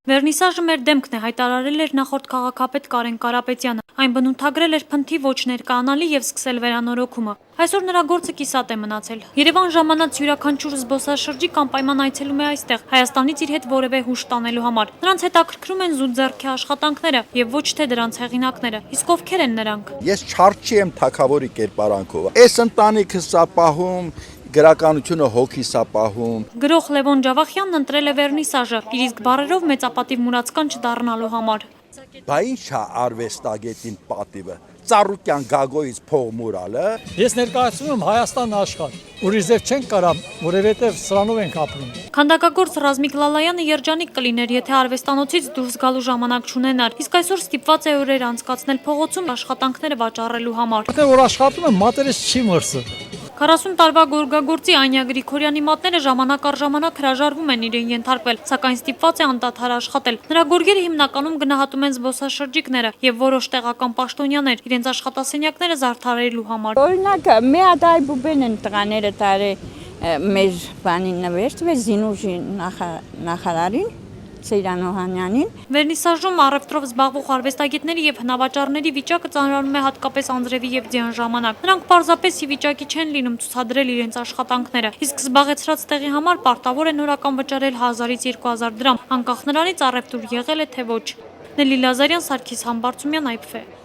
Վերնիսաժը մեր դեմքն է, հայտարարել էր նախորդ քաղաքապետ Կարեն Կարապետյանը։ Այն բնութագրել էր փնթի ոչ ներկայանալի եւ սկսել վերանորոգումը։ Այսօր նրա գործը կիսատ է մնացել։ Երևան ժամանած յուրաքանչյուր զբոսաշրջիկ անպայման այցելում է այստեղ, Հայաստանից իր հետ որևէ հուշ տանելու համար։ Նրանց հետաքրքրում են զուտ ձեռքի աշխատանքները եւ ոչ թե դրանց հեղինակները։ Իսկ ովքեր են նրանք։ Ես չարչի եմ թակավորի կերպարանքով։ Այս ընտանիքը սա պահում գրականությունը հոգի սա պահում։ Գրող Լևոն Ջավախյանն ընտրել է վերնիսաժը, իր իսկ բառերով մեծապատիվ մուրացկան չդառնալու համար։ Բա ի՞նչ է արվեստագետին պատիվը։ Ծառուկյան գագոյից փող մուրալը։ Ես ներկայացնում եմ Հայաստան աշխարհ։ Ուրիշ ձև չենք կարամ, որովհետև սրանով ենք ապրում։ Քանդակագործ Ռազմիկ Լալայանը երջանիկ կլիներ, եթե արվեստանոցից դուրս գալու ժամանակ չունենար, իսկ այսօր ստիպված է օրեր անցկացնել փողոցում աշխատանքները վաճառելու համար։ Որտեղ որ աշխատում եմ, մատերս չի մրսը։ 40 տարվա գորգագործի Անյա Գրիգորյանի մատները ժամանակ առ ժամանակ հրաժարվում են իրեն ենթարկվել, սակայն ստիպված է անդադար աշխատել։ Նրա գորգերը հիմնականում գնահատում են զբոսաշրջիկները եւ որոշ տեղական պաշտոնյաներ իրենց աշխատասենյակները զարդարելու համար։ Օրինակ, մի հատ այ բուբեն են տղաները տարե մեր բանին նվերտվեց Զինուժի նախարարին Սեյրան Օհանյանին։ Վերնիսաժում առևտրով զբաղվող արվեստագետների եւ հնավաճառների վիճակը ծանրանում է հատկապես անձրևի եւ ձյան ժամանակ։ Նրանք պարզապես ի վիճակի չեն լինում ցուցադրել իրենց աշխատանքները, իսկ զբաղեցրած տեղի համար պարտավոր են օրական վճարել 1000-ից 2000 դրամ, անկախ նրանից առևտուր եղել է թե ոչ։ Նելի Լազարյան, Սարգիս Համբարձումյան, IPF